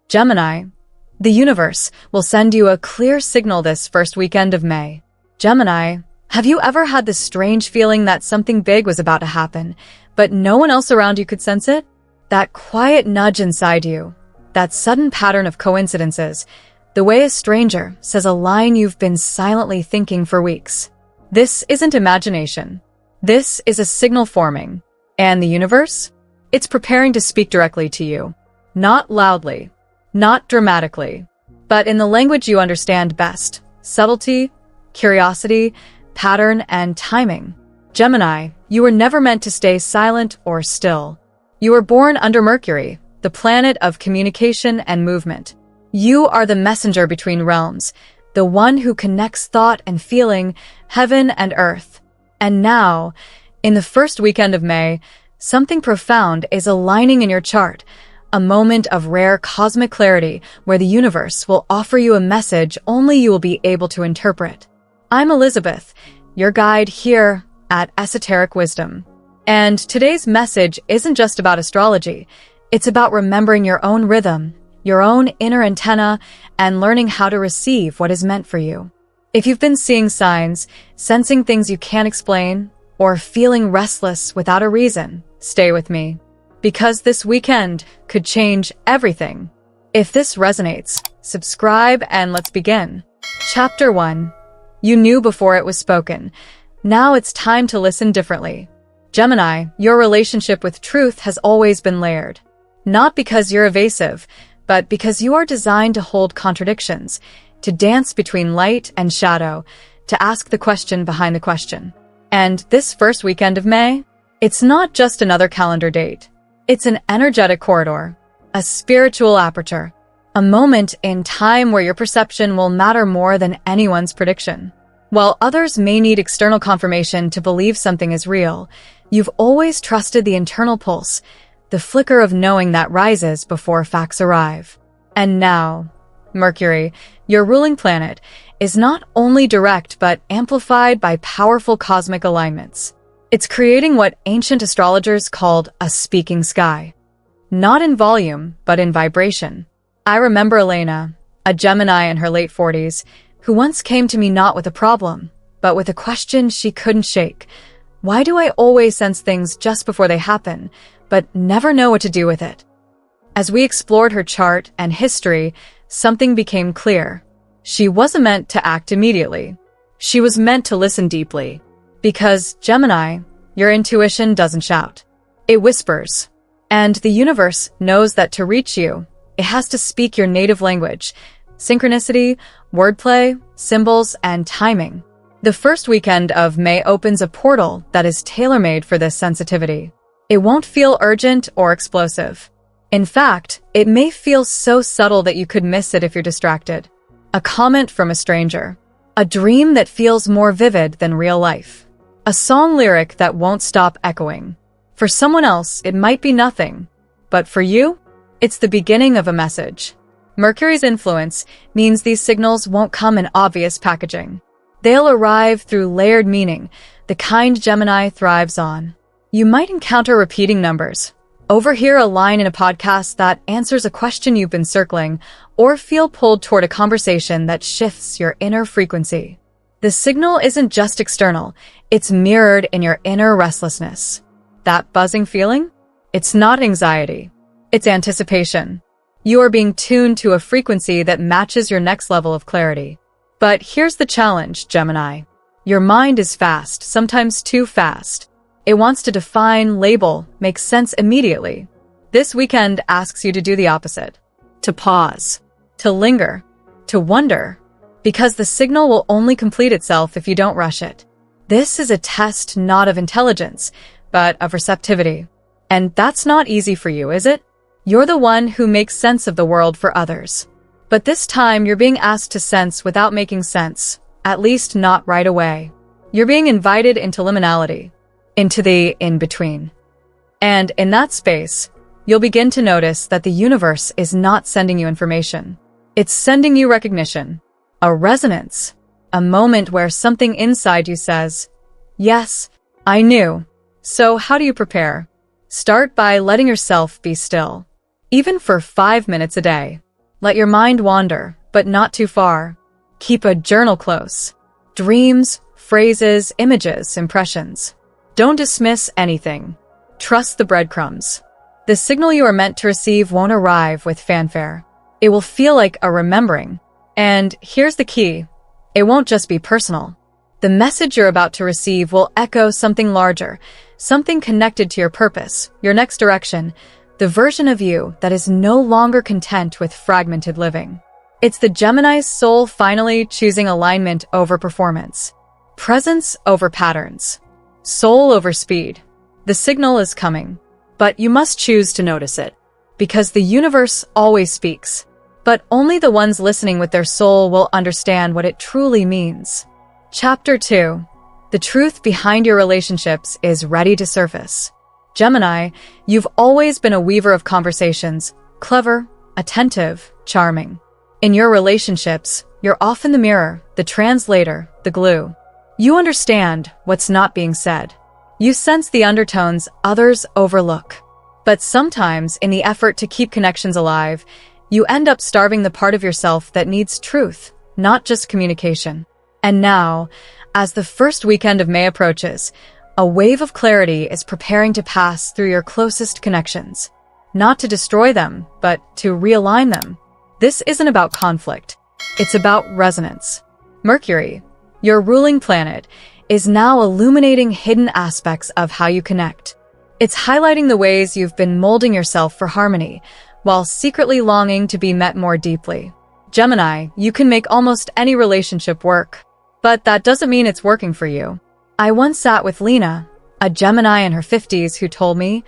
Gemini, the universe will send you a clear signal this first weekend of May. Gemini, have you ever had this strange feeling that something big was about to happen, but no one else around you could sense it? That quiet nudge inside you, that sudden pattern of coincidences, the way a stranger says a line you've been silently thinking for weeks. This isn't imagination. This is a signal forming. And the universe? It's preparing to speak directly to you. Not loudly, not dramatically, but in the language you understand best. Subtlety, curiosity, pattern, and timing. Gemini, you were never meant to stay silent or still. You were born under Mercury, the planet of communication and movement. You are the messenger between realms, the one who connects thought and feeling, heaven and earth. And now, in the first weekend of May, something profound is aligning in your chart, a moment of rare cosmic clarity where the universe will offer you a message only you will be able to interpret. I'm Elizabeth, your guide here at Esoteric Wisdom. And today's message isn't just about astrology. It's about remembering your own rhythm, your own inner antenna, and learning how to receive what is meant for you. If you've been seeing signs, sensing things you can't explain, or feeling restless without a reason, stay with me. Because this weekend could change everything. If this resonates, subscribe and let's begin. Chapter 1. You knew before it was spoken. Now it's time to listen differently. Gemini, your relationship with truth has always been layered. Not because you're evasive, but because you are designed to hold contradictions, to dance between light and shadow, to ask the question behind the question. And this first weekend of May, it's not just another calendar date. It's an energetic corridor, a spiritual aperture, a moment in time where your perception will matter more than anyone's prediction. While others may need external confirmation to believe something is real, you've always trusted the internal pulse, the flicker of knowing that rises before facts arrive. And now, Mercury, your ruling planet, is not only direct but amplified by powerful cosmic alignments. It's creating what ancient astrologers called a speaking sky. Not in volume, but in vibration. I remember Elena, a Gemini in her late 40s, who once came to me not with a problem, but with a question she couldn't shake. Why do I always sense things just before they happen, but never know what to do with it? As we explored her chart and history, something became clear. She wasn't meant to act immediately. She was meant to listen deeply. Because, Gemini, your intuition doesn't shout. It whispers. And the universe knows that to reach you, it has to speak your native language. Synchronicity, wordplay, symbols, and timing. The first weekend of May opens a portal that is tailor-made for this sensitivity. It won't feel urgent or explosive. In fact, it may feel so subtle that you could miss it if you're distracted. A comment from a stranger. A dream that feels more vivid than real life. A song lyric that won't stop echoing. For someone else, it might be nothing. But for you, it's the beginning of a message. Mercury's influence means these signals won't come in obvious packaging. They'll arrive through layered meaning, the kind Gemini thrives on. You might encounter repeating numbers, overhear a line in a podcast that answers a question you've been circling, or feel pulled toward a conversation that shifts your inner frequency. The signal isn't just external, it's mirrored in your inner restlessness. That buzzing feeling? It's not anxiety. It's anticipation. You are being tuned to a frequency that matches your next level of clarity. But here's the challenge, Gemini. Your mind is fast, sometimes too fast. It wants to define, label, make sense immediately. This weekend asks you to do the opposite. To pause. To linger. To wonder. Because the signal will only complete itself if you don't rush it. This is a test not of intelligence, but of receptivity. And that's not easy for you, is it? You're the one who makes sense of the world for others. But this time you're being asked to sense without making sense, at least not right away. You're being invited into liminality, into the in-between. And in that space, you'll begin to notice that the universe is not sending you information. It's sending you recognition. A resonance, a moment where something inside you says, yes, I knew. So how do you prepare? Start by letting yourself be still, even for 5 minutes a day. Let your mind wander, but not too far. Keep a journal close. Dreams, phrases, images, impressions. Don't dismiss anything. Trust the breadcrumbs. The signal you are meant to receive won't arrive with fanfare. It will feel like a remembering. And here's the key. It won't just be personal. The message you're about to receive will echo something larger, something connected to your purpose, your next direction, the version of you that is no longer content with fragmented living. It's the Gemini's soul finally choosing alignment over performance, presence over patterns, soul over speed. The signal is coming, but you must choose to notice it, because the universe always speaks, but only the ones listening with their soul will understand what it truly means. Chapter 2. The truth behind your relationships is ready to surface. Gemini, you've always been a weaver of conversations, clever, attentive, charming. In your relationships, you're often the mirror, the translator, the glue. You understand what's not being said. You sense the undertones others overlook. But sometimes, in the effort to keep connections alive, you end up starving the part of yourself that needs truth, not just communication. And now, as the first weekend of May approaches, a wave of clarity is preparing to pass through your closest connections. Not to destroy them, but to realign them. This isn't about conflict. It's about resonance. Mercury, your ruling planet, is now illuminating hidden aspects of how you connect. It's highlighting the ways you've been molding yourself for harmony, while secretly longing to be met more deeply. Gemini, you can make almost any relationship work. But that doesn't mean it's working for you. I once sat with Lena, a Gemini in her 50s, who told me,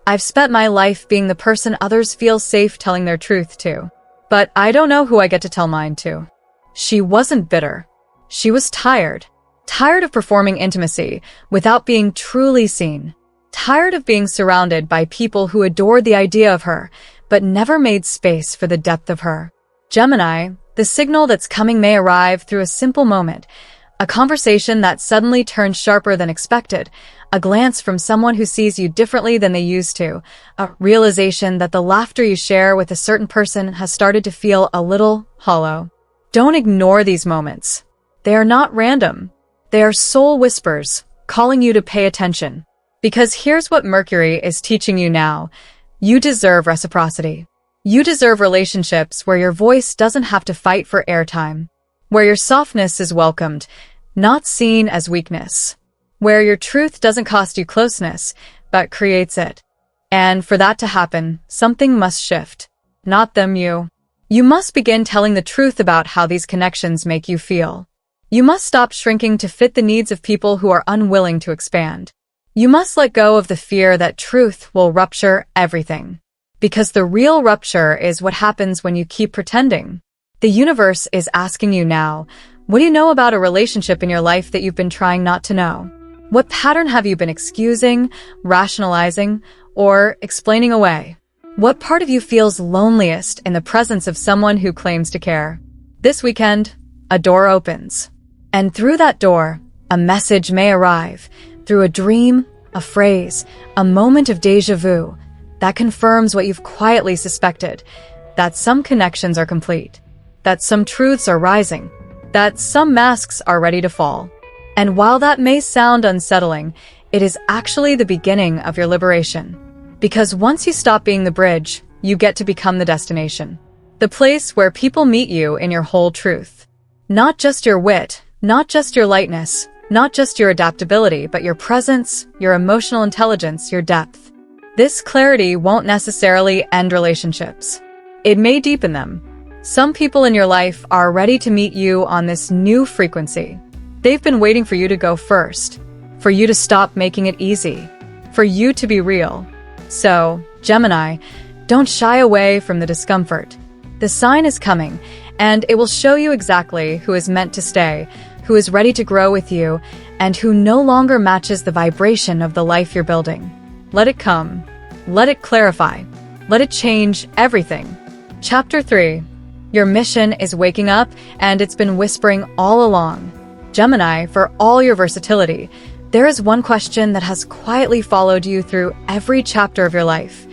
"I've spent my life being the person others feel safe telling their truth to. But I don't know who I get to tell mine to." She wasn't bitter. She was tired. Tired of performing intimacy without being truly seen. Tired of being surrounded by people who adored the idea of her, but never made space for the depth of her. Gemini, the signal that's coming may arrive through a simple moment, a conversation that suddenly turns sharper than expected, a glance from someone who sees you differently than they used to, a realization that the laughter you share with a certain person has started to feel a little hollow. Don't ignore these moments. They are not random. They are soul whispers, calling you to pay attention. Because here's what Mercury is teaching you now. You deserve reciprocity. You deserve relationships where your voice doesn't have to fight for airtime, where your softness is welcomed, not seen as weakness, where your truth doesn't cost you closeness, but creates it. And for that to happen, something must shift. Not them, you. You must begin telling the truth about how these connections make you feel. You must stop shrinking to fit the needs of people who are unwilling to expand. You must let go of the fear that truth will rupture everything. Because the real rupture is what happens when you keep pretending. The universe is asking you now, what do you know about a relationship in your life that you've been trying not to know? What pattern have you been excusing, rationalizing, or explaining away? What part of you feels loneliest in the presence of someone who claims to care? This weekend, a door opens. And through that door, a message may arrive, through a dream, a phrase, a moment of déjà vu, that confirms what you've quietly suspected, that some connections are complete, that some truths are rising, that some masks are ready to fall. And while that may sound unsettling, it is actually the beginning of your liberation. Because once you stop being the bridge, you get to become the destination. The place where people meet you in your whole truth. Not just your wit, not just your lightness, not just your adaptability, but your presence, your emotional intelligence, your depth. This clarity won't necessarily end relationships. It may deepen them. Some people in your life are ready to meet you on this new frequency. They've been waiting for you to go first, for you to stop making it easy, for you to be real. So, Gemini, don't shy away from the discomfort. The sign is coming, and it will show you exactly who is meant to stay, who is ready to grow with you, and who no longer matches the vibration of the life you're building. Let it come. Let it clarify. Let it change everything. Chapter 3. Your mission is waking up, and it's been whispering all along. Gemini, for all your versatility, there is one question that has quietly followed you through every chapter of your life.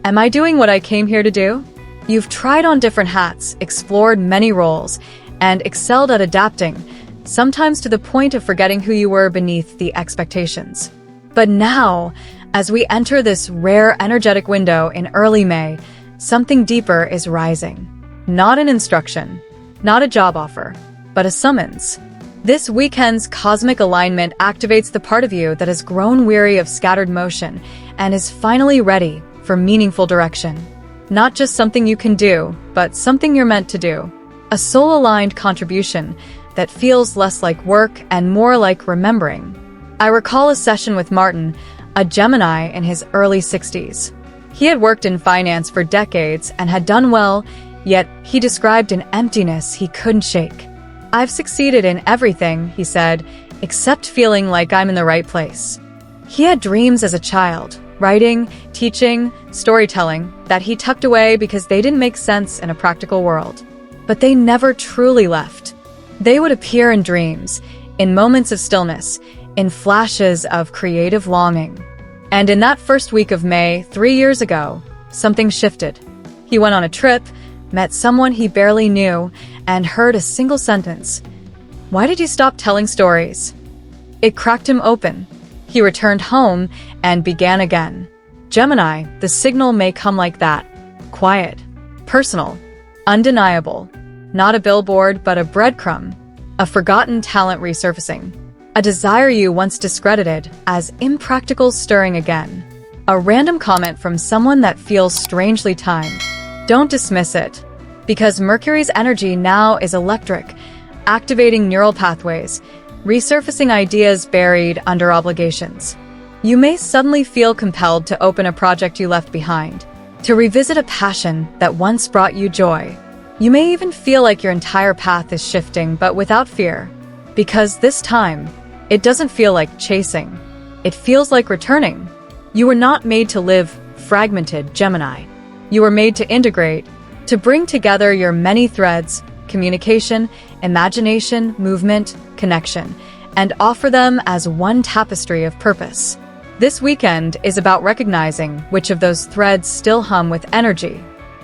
Am I doing what I came here to do? You've tried on different hats, explored many roles, and excelled at adapting, sometimes to the point of forgetting who you were beneath the expectations. But now, as we enter this rare energetic window in early May, something deeper is rising. Not an instruction, not a job offer, but a summons. This weekend's cosmic alignment activates the part of you that has grown weary of scattered motion and is finally ready for meaningful direction. Not just something you can do, but something you're meant to do. A soul-aligned contribution that feels less like work and more like remembering. I recall a session with Martin, a Gemini in his early 60s. He had worked in finance for decades and had done well, yet he described an emptiness he couldn't shake. "I've succeeded in everything," he said, "except feeling like I'm in the right place." He had dreams as a child, writing, teaching, storytelling, that he tucked away because they didn't make sense in a practical world. But they never truly left. They would appear in dreams, in moments of stillness, in flashes of creative longing. And in that first week of May, 3 years ago, something shifted. He went on a trip, met someone he barely knew, and heard a single sentence. "Why did you stop telling stories?" It cracked him open. He returned home and began again. Gemini, the signal may come like that. Quiet, personal, undeniable. Not a billboard, but a breadcrumb. A forgotten talent resurfacing. A desire you once discredited as impractical stirring again. A random comment from someone that feels strangely timed. Don't dismiss it, because Mercury's energy now is electric, activating neural pathways, resurfacing ideas buried under obligations. You may suddenly feel compelled to open a project you left behind, to revisit a passion that once brought you joy. You may even feel like your entire path is shifting, but without fear, because this time, it doesn't feel like chasing. It feels like returning. You were not made to live fragmented, Gemini. You were made to integrate, to bring together your many threads, communication, imagination, movement, connection, and offer them as one tapestry of purpose. This weekend is about recognizing which of those threads still hum with energy,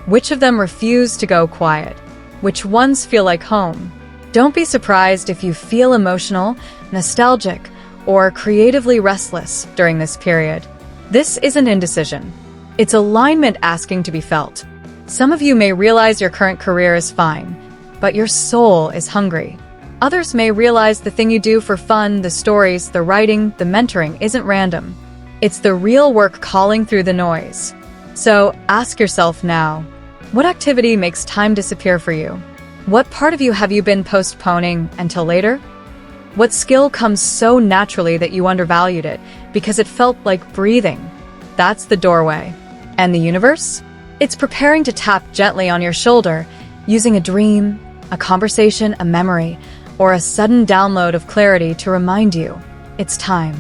which of them refuse to go quiet, which ones feel like home. Don't be surprised if you feel emotional, nostalgic, or creatively restless during this period. This isn't indecision. It's alignment asking to be felt. Some of you may realize your current career is fine, but your soul is hungry. Others may realize the thing you do for fun, the stories, the writing, the mentoring isn't random. It's the real work calling through the noise. So ask yourself now, what activity makes time disappear for you? What part of you have you been postponing until later? What skill comes so naturally that you undervalued it because it felt like breathing? That's the doorway. And the universe? It's preparing to tap gently on your shoulder, using a dream, a conversation, a memory, or a sudden download of clarity to remind you it's time.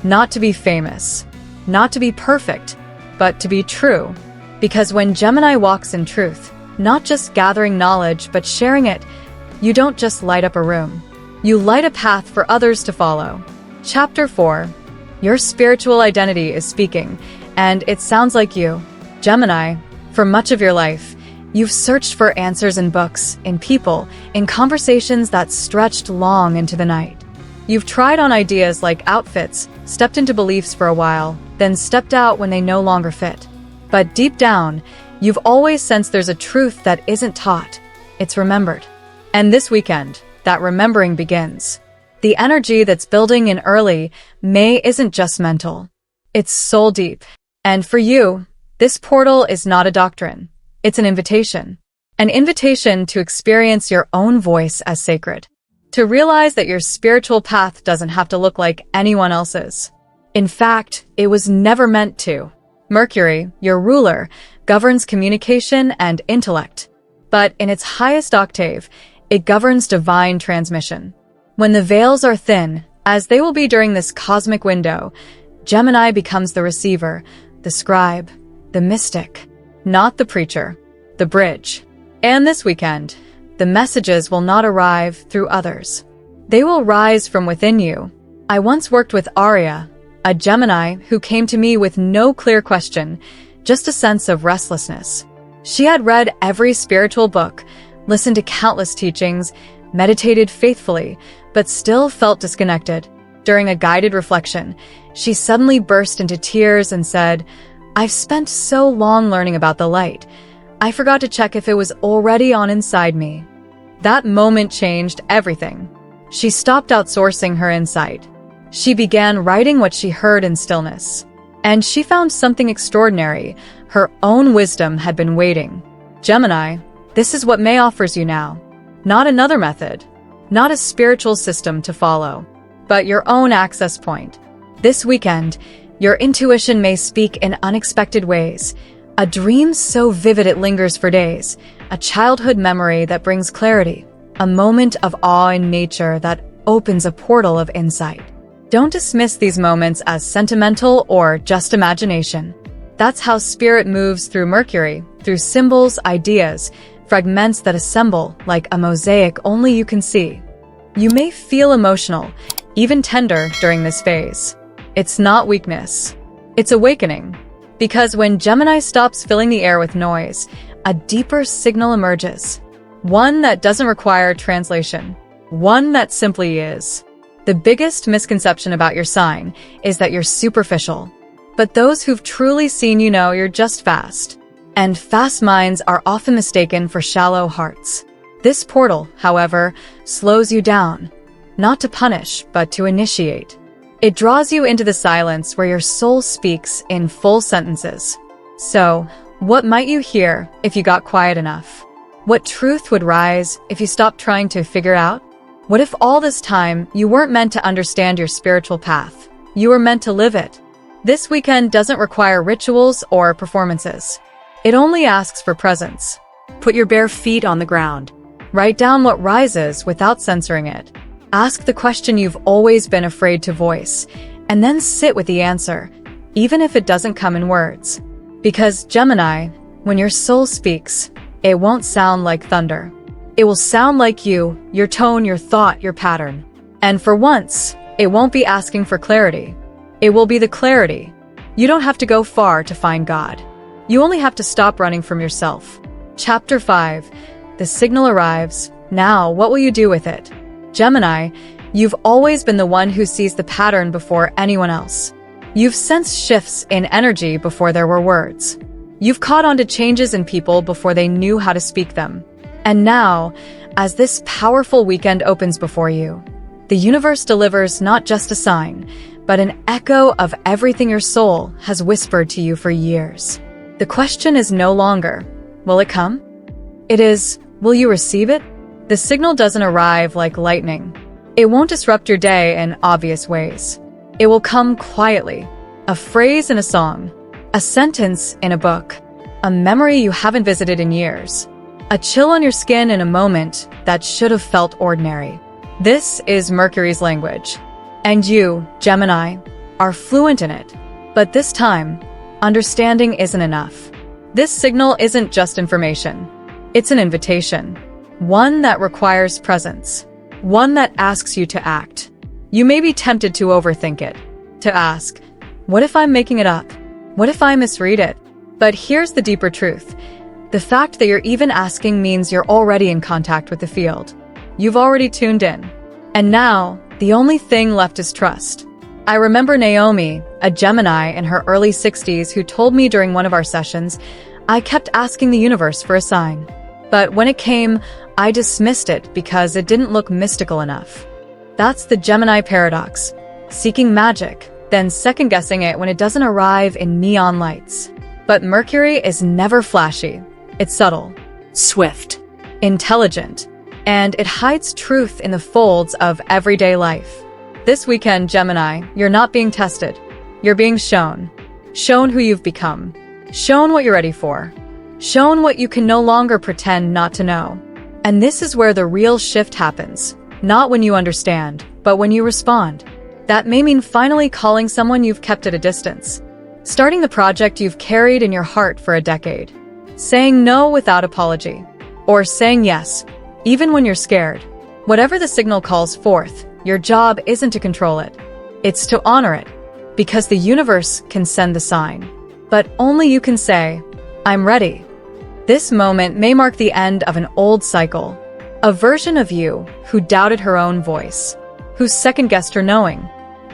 Not to be famous, not to be perfect, but to be true. Because when Gemini walks in truth, not just gathering knowledge, but sharing it, you don't just light up a room. You light a path for others to follow. Chapter 4. Your spiritual identity is speaking, and it sounds like you. Gemini, for much of your life, you've searched for answers in books, in people, in conversations that stretched long into the night. You've tried on ideas like outfits, stepped into beliefs for a while, then stepped out when they no longer fit. But deep down, you've always sensed there's a truth that isn't taught. It's remembered. And this weekend, that remembering begins. The energy that's building in early May isn't just mental. It's soul deep. And for you, this portal is not a doctrine. It's an invitation. An invitation to experience your own voice as sacred. To realize that your spiritual path doesn't have to look like anyone else's. In fact, it was never meant to. Mercury, your ruler, governs communication and intellect. But in its highest octave, it governs divine transmission. When the veils are thin, as they will be during this cosmic window, Gemini becomes the receiver, the scribe, the mystic, not the preacher, the bridge. And this weekend, the messages will not arrive through others. They will rise from within you. I once worked with Arya, a Gemini who came to me with no clear question, just a sense of restlessness. She had read every spiritual book, listened to countless teachings, meditated faithfully, but still felt disconnected. During a guided reflection, she suddenly burst into tears and said, "I've spent so long learning about the light. I forgot to check if it was already on inside me." That moment changed everything. She stopped outsourcing her insight. She began writing what she heard in stillness. And she found something extraordinary. Her own wisdom had been waiting. Gemini, this is what May offers you now. Not another method, not a spiritual system to follow, but your own access point. This weekend, your intuition may speak in unexpected ways. A dream so vivid it lingers for days. A childhood memory that brings clarity. A moment of awe in nature that opens a portal of insight. Don't dismiss these moments as sentimental or just imagination. That's how spirit moves through Mercury, through symbols, ideas, fragments that assemble like a mosaic only you can see. You may feel emotional, even tender during this phase. It's not weakness. It's awakening. Because when Gemini stops filling the air with noise, a deeper signal emerges. One that doesn't require translation. One that simply is. The biggest misconception about your sign is that you're superficial. But those who've truly seen you know you're just fast. And fast minds are often mistaken for shallow hearts. This portal, however, slows you down. Not to punish, but to initiate. It draws you into the silence where your soul speaks in full sentences. So, what might you hear if you got quiet enough? What truth would rise if you stopped trying to figure out? What if all this time you weren't meant to understand your spiritual path? You were meant to live it. This weekend doesn't require rituals or performances. It only asks for presence. Put your bare feet on the ground. Write down what rises without censoring it. Ask the question you've always been afraid to voice, and then sit with the answer, even if it doesn't come in words. Because Gemini, when your soul speaks, it won't sound like thunder. It will sound like you, your tone, your thought, your pattern. And for once, it won't be asking for clarity. It will be the clarity. You don't have to go far to find God. You only have to stop running from yourself. Chapter 5. The signal arrives. Now, what will you do with it? Gemini, you've always been the one who sees the pattern before anyone else. You've sensed shifts in energy before there were words. You've caught on to changes in people before they knew how to speak them. And now, as this powerful weekend opens before you, the universe delivers not just a sign, but an echo of everything your soul has whispered to you for years. The question is no longer, will it come? It is, will you receive it? The signal doesn't arrive like lightning. It won't disrupt your day in obvious ways. It will come quietly, a phrase in a song, a sentence in a book, a memory you haven't visited in years. A chill on your skin in a moment that should have felt ordinary. This is Mercury's language. And you, Gemini, are fluent in it. But this time, understanding isn't enough. This signal isn't just information. It's an invitation. One that requires presence. One that asks you to act. You may be tempted to overthink it. To ask, what if I'm making it up? What if I misread it? But here's the deeper truth. The fact that you're even asking means you're already in contact with the field. You've already tuned in. And now, the only thing left is trust. I remember Naomi, a Gemini in her early 60s who told me during one of our sessions, I kept asking the universe for a sign. But when it came, I dismissed it because it didn't look mystical enough. That's the Gemini paradox. Seeking magic, then second-guessing it when it doesn't arrive in neon lights. But Mercury is never flashy. It's subtle, swift, intelligent, and it hides truth in the folds of everyday life. This weekend, Gemini, you're not being tested. You're being shown. Shown who you've become. Shown what you're ready for. Shown what you can no longer pretend not to know. And this is where the real shift happens. Not when you understand, but when you respond. That may mean finally calling someone you've kept at a distance. Starting the project you've carried in your heart for a decade. Saying no without apology. Or saying yes, even when you're scared. Whatever the signal calls forth, your job isn't to control it. It's to honor it. Because the universe can send the sign. But only you can say, I'm ready. This moment may mark the end of an old cycle, a version of you who doubted her own voice, who second-guessed her knowing,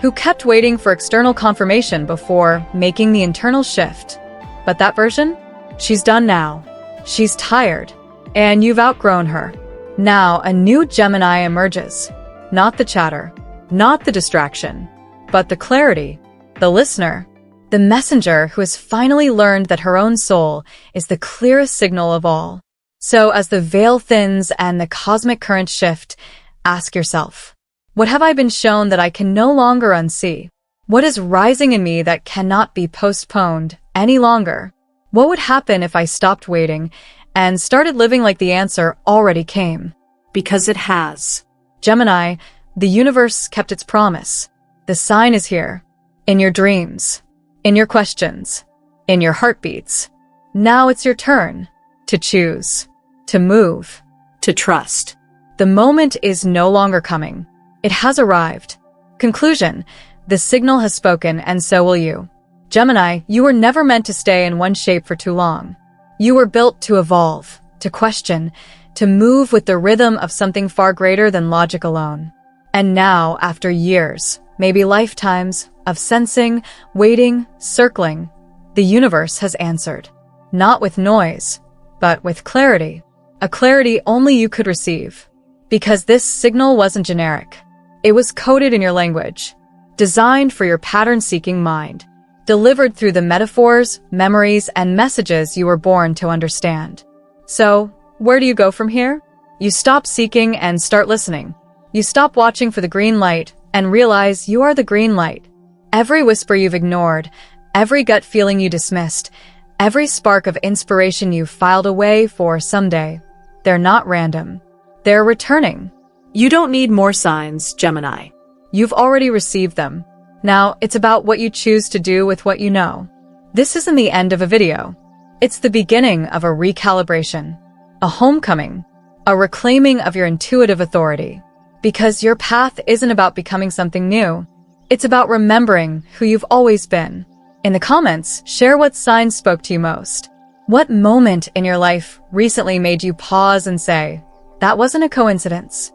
who kept waiting for external confirmation before making the internal shift. But that version? She's done now. She's tired, and you've outgrown her. Now a new Gemini emerges. Not the chatter, not the distraction, but the clarity, the listener, the messenger who has finally learned that her own soul is the clearest signal of all. So as the veil thins and the cosmic currents shift, ask yourself, what have I been shown that I can no longer unsee? What is rising in me that cannot be postponed any longer? What would happen if I stopped waiting and started living like the answer already came? Because it has. Gemini, the universe kept its promise. The sign is here. In your dreams. In your questions. In your heartbeats. Now it's your turn. To choose. To move. To trust. The moment is no longer coming. It has arrived. Conclusion. The signal has spoken, and so will you. Gemini, you were never meant to stay in one shape for too long. You were built to evolve, to question, to move with the rhythm of something far greater than logic alone. And now, after years, maybe lifetimes, of sensing, waiting, circling, the universe has answered. Not with noise, but with clarity. A clarity only you could receive. Because this signal wasn't generic. It was coded in your language. Designed for your pattern-seeking mind. Delivered through the metaphors, memories, and messages you were born to understand. So, where do you go from here? You stop seeking and start listening. You stop watching for the green light and realize you are the green light. Every whisper you've ignored, every gut feeling you dismissed, every spark of inspiration you filed away for someday, they're not random. They're returning. You don't need more signs, Gemini. You've already received them. Now, it's about what you choose to do with what you know. This isn't the end of a video. It's the beginning of a recalibration, a homecoming, a reclaiming of your intuitive authority. Because your path isn't about becoming something new. It's about remembering who you've always been. In the comments, share what signs spoke to you most. What moment in your life recently made you pause and say, that wasn't a coincidence?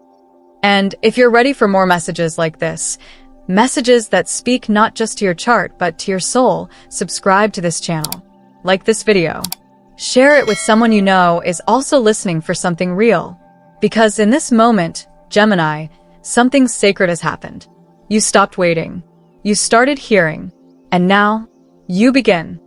And if you're ready for more messages like this, messages that speak not just to your chart, but to your soul, subscribe to this channel. Like this video. Share it with someone you know is also listening for something real. Because in this moment, Gemini, something sacred has happened. You stopped waiting. You started hearing. And now, you begin.